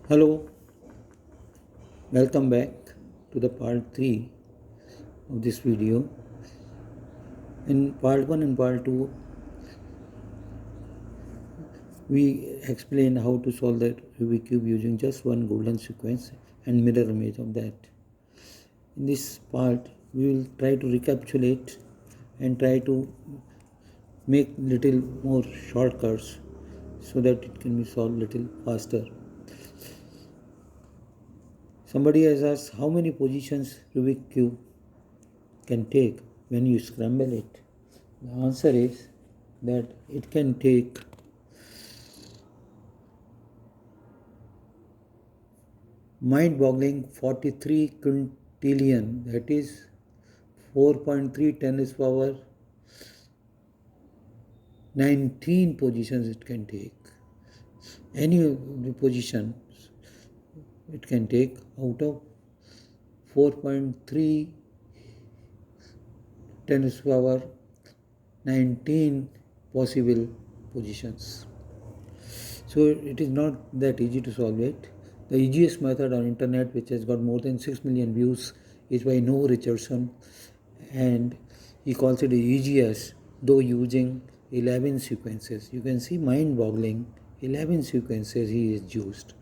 Hello, welcome back to the part 3 of this video. In part 1 and part 2, we explained how to solve the Rubik cube using just one golden sequence and mirror image of that. In this part, we will try to recapitulate and try to make little more shortcuts so that it can be solved little faster. Somebody has asked how many positions Rubik cube can take when you scramble it. The answer is that it can take mind-boggling 43 quintillion, that is 4.3 10 to the power 19 positions it can take. Any of the positions it can take out of 4.3 10 to the power 19 possible positions. So it is not that easy to solve it. The easiest method on internet, which has got more than 6 million views, is by Noah Richardson, and he calls it the easiest, though using 11 sequences. You can see mind-boggling 11 sequences he has used.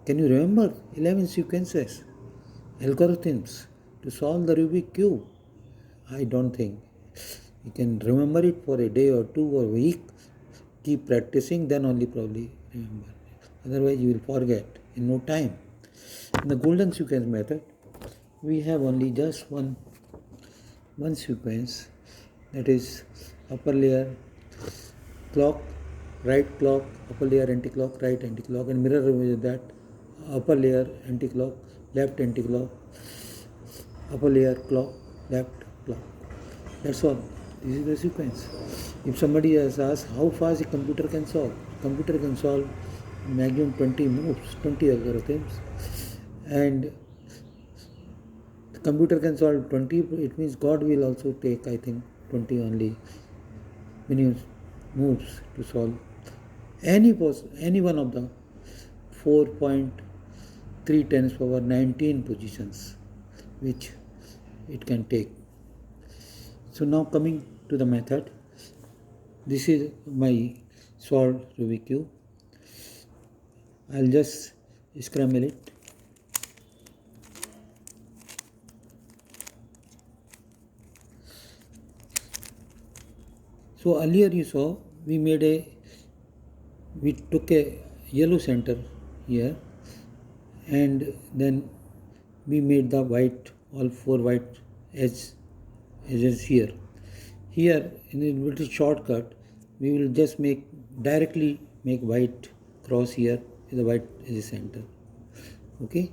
Can you remember 11 sequences, algorithms to solve the Rubik cube? I don't think. You can remember it for a day or two or a week. Keep practicing, then only probably remember. Otherwise, you will forget in no time. In the golden sequence method, we have only just one sequence, that is upper layer clock, right clock, upper layer anti-clock, right anti-clock, and mirror image of that upper layer anti-clock, left anti-clock, upper layer clock, left clock. That's all. This is the sequence. If somebody has asked how fast a computer can solve maximum 20 moves, 20 algorithms, and the computer can solve 20, it means God will also take, I think, 20 only minimum moves to solve any one of the 4.3 10 to the power 19 positions which it can take. So now coming to the method, this is my solved Rubik cube. I'll just scramble it. So earlier you saw we took a yellow center here, and then we made the white, all four white edges here. Here in a little shortcut, we will just directly make white cross here with the white as a center. Okay,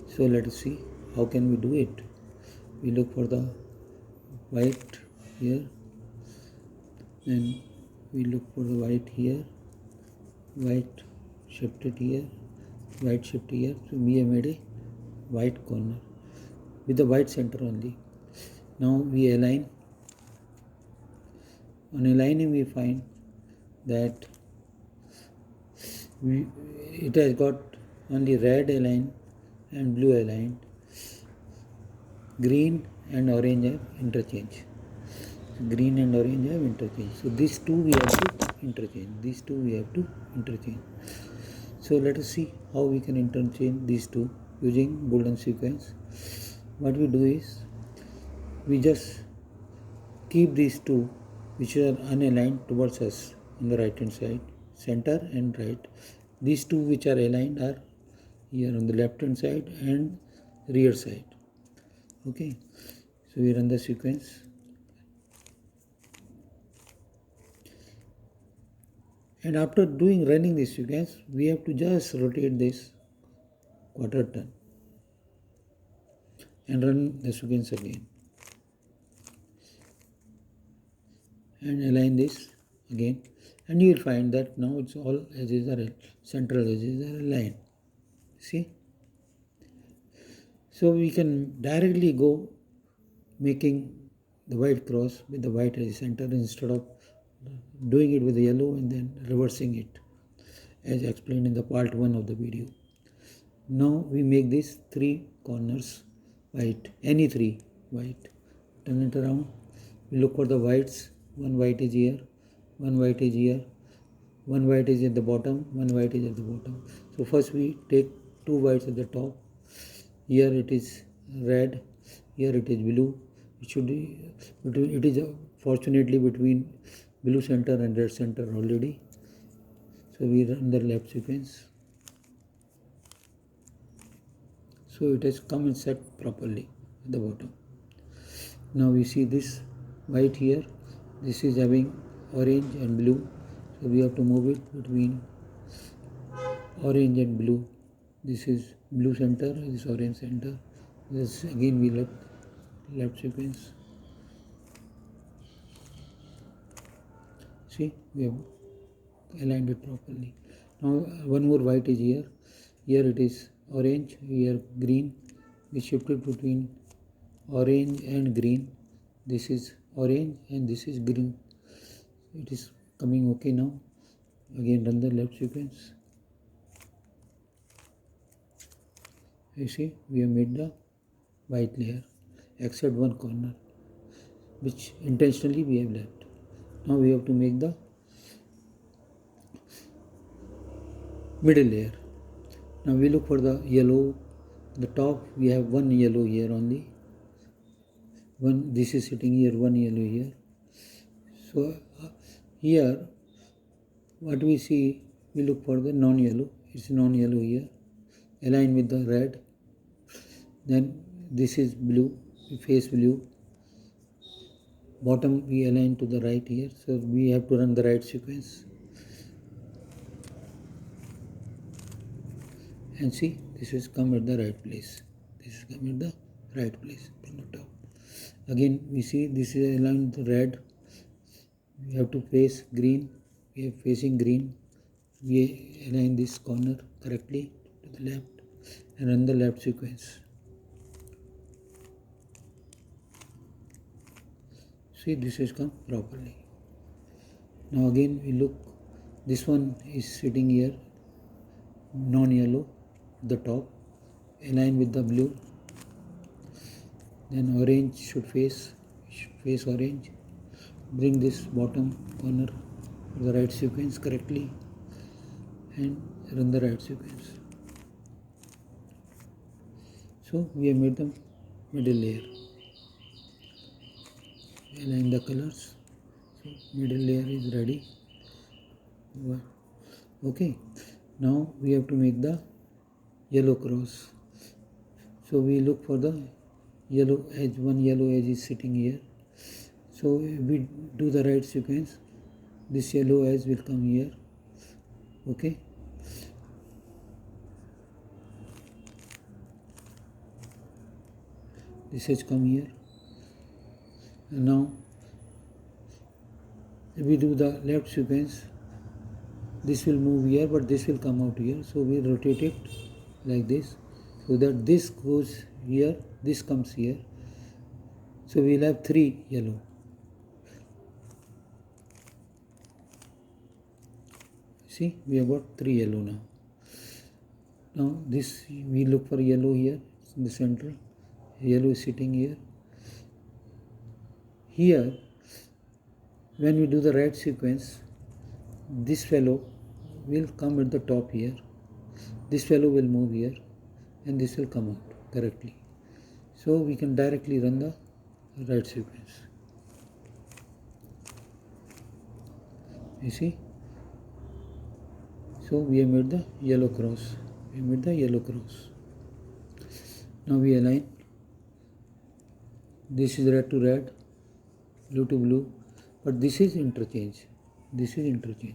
so let us see how can we do it. We look for the white here, then we look for the white here, white shifted here, white shifted here. So we have made a white corner with the white center only. Now we align. On aligning, we find that it has got only red aligned and blue aligned. Green and orange have interchange. Green and orange have interchange. So these two we have to interchange. So let us see how we can interchange these two using golden sequence. What we do is we just keep these two which are unaligned towards us on the right hand side, center and right. These two which are aligned are here on the left hand side and rear side. Okay, so we run the sequence. And after running this sequence, we have to just rotate this quarter turn and run the sequence again. And align this again, and you will find that now it's all edges are central edges are aligned. See, so we can directly go making the white cross with the white as center instead of doing it with the yellow and then reversing it. as explained in the part 1 of the video. Now we make these 3 corners white, any 3 white. Turn it around. We look for the whites. One white is here, one white is here, one white is at the bottom, one white is at the bottom. So first we take 2 whites at the top. Here it is red, here it is blue. It is fortunately between blue center and red center already. So we run the left sequence. So it has come and set properly at the bottom. Now we see this white here. This is having orange and blue. So we have to move it between orange and blue. This is blue center, this is orange center. This again we left sequence. See, we have aligned it properly. Now one more white is here. Here it is orange, here green. We shift it between orange and green. This is orange and this is green. It is coming okay now. Again run the left sequence. You see, we have made the white layer except one corner which intentionally we have left. Now we have to make the middle layer. Now we look for the yellow. The top we have one yellow here only. This is sitting here, one yellow here. So here what we see, we look for the non-yellow. It's non-yellow here. Align with the red. Then this is blue, we face blue. Bottom we align to the right here. So we have to run the right sequence. And see, this is come at the right place. This is come at the right place from the top. Again we see this is aligned with red. We have to face green. We are facing green. We align this corner correctly to the left and run the left sequence. See, this has come properly. Now again we look. This one is sitting here, non-yellow, the top. Align with the blue. Then orange should face orange. Bring this bottom corner to the right sequence correctly and run the right sequence. So we have made the middle layer. Align the colors. So middle layer is ready. Okay. Now we have to make the yellow cross. So we look for the yellow edge. One yellow edge is sitting here. So if we do the right sequence, this yellow edge will come here. Okay. This has come here. And now if we do the left sequence, this will move here, but this will come out here. So we rotate it like this, so that this goes here, this comes here. So we will have 3 yellow. See, we have got 3 yellow now. Now this, we look for yellow here in the center. Yellow is sitting here. Here, when we do the right sequence, this fellow will come at the top here. This fellow will move here and this will come out correctly. So we can directly run the right sequence. You see? So we have made the yellow cross. We made the yellow cross. Now we align. This is red to red, blue to blue, but this is interchange. This is interchange.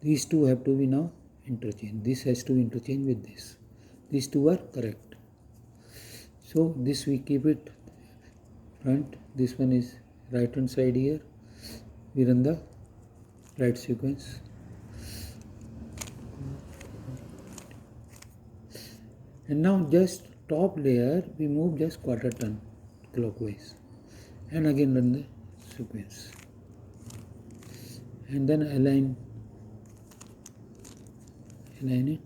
These two have to be now interchange. This has to be interchange with this. These two are correct. So this we keep it front. This one is right hand side here. We run the right sequence. And now just top layer we move just quarter turn clockwise and again run the sequence and then align align it.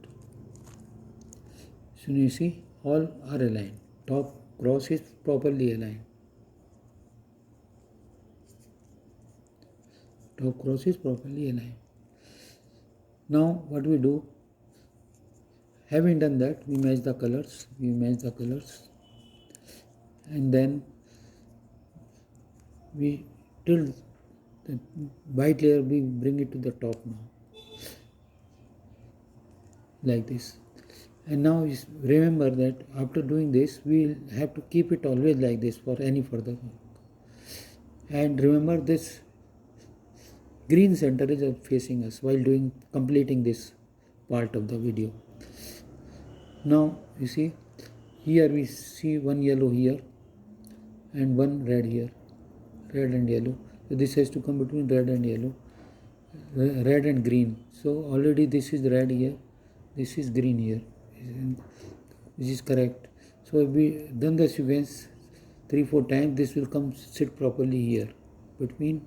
So you see all are aligned. Top cross is properly aligned. Top cross is properly aligned. Now what we do, having done that, we match the colors. And then we till the white layer, we bring it to the top now, like this. And now remember that after doing this, we will have to keep it always like this for any further work. And remember, this green center is facing us while completing this part of the video. Now you see, here we see one yellow here and one red here, red and yellow. So this has to come between red and yellow, red and green. So already this is red here, this is green here, which is correct. So if we done the sequence 3-4 times, this will come sit properly here between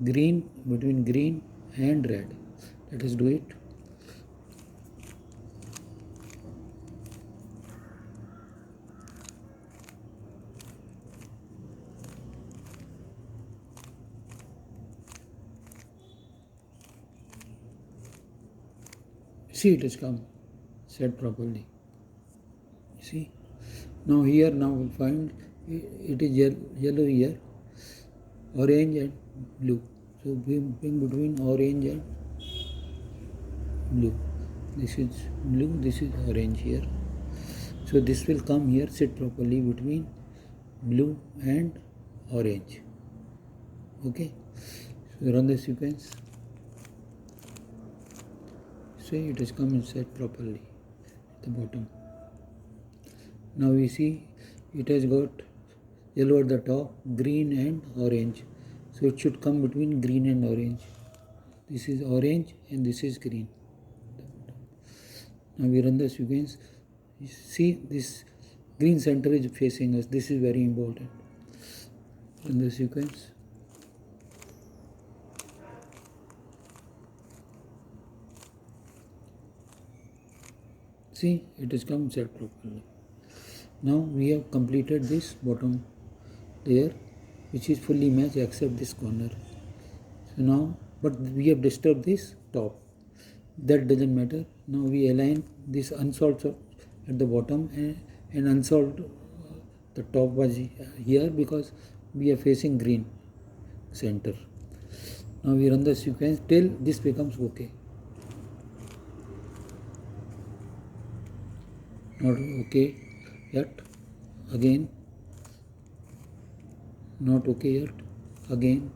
green and red. Let us do it. See, it has come set properly. See, now here, now we find it is yellow here, orange and blue. So we bring between orange and blue. This is blue, this is orange here. So this will come here, sit properly between blue and orange. Okay, so run the sequence. See, it has come and set properly at the bottom. Now we see it has got yellow at the top, green and orange. So it should come between green and orange. This is orange and this is green. Now we run the sequence. You see, this green center is facing us. This is very important. Run the sequence. See, it has come set properly. Now we have completed this bottom layer, which is fully matched except this corner. So now, but we have disturbed this top. That doesn't matter. Now we align this unsolved at the bottom and unsolved the top was here because we are facing green center. Now we run the sequence till this becomes okay. Not okay yet. Again. Not okay yet. Again.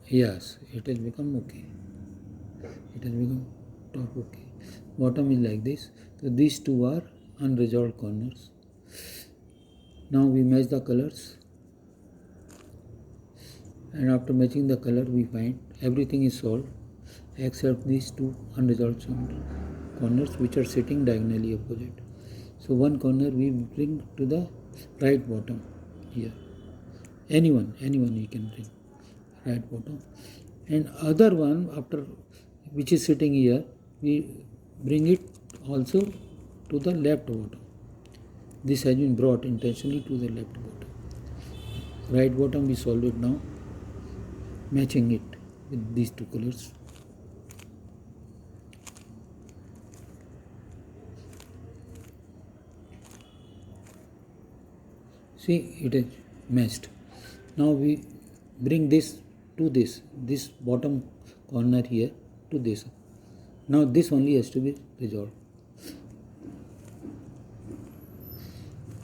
Yes, it has become okay. It has become top okay. Bottom is like this. So these two are unresolved corners. Now we match the colors. And after matching the color, we find everything is solved except these two unresolved corners which are sitting diagonally opposite. So one corner we bring to the right bottom here. Anyone you can bring right bottom. And other one after which is sitting here, we bring it also to the left bottom. This has been brought intentionally to the left bottom. Right bottom we solve it now, matching it with these two colors. See, it is matched. Now we bring this to this bottom corner here to this. Now this only has to be resolved.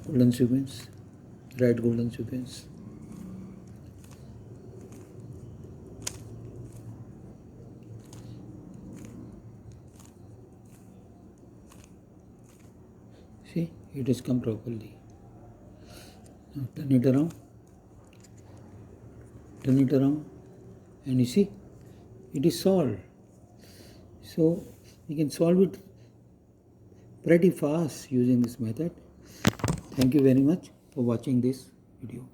Golden sequence, right golden sequence. See, it has come properly. Now turn it around, and you see, it is solved. So we can solve it pretty fast using this method. Thank you very much for watching this video.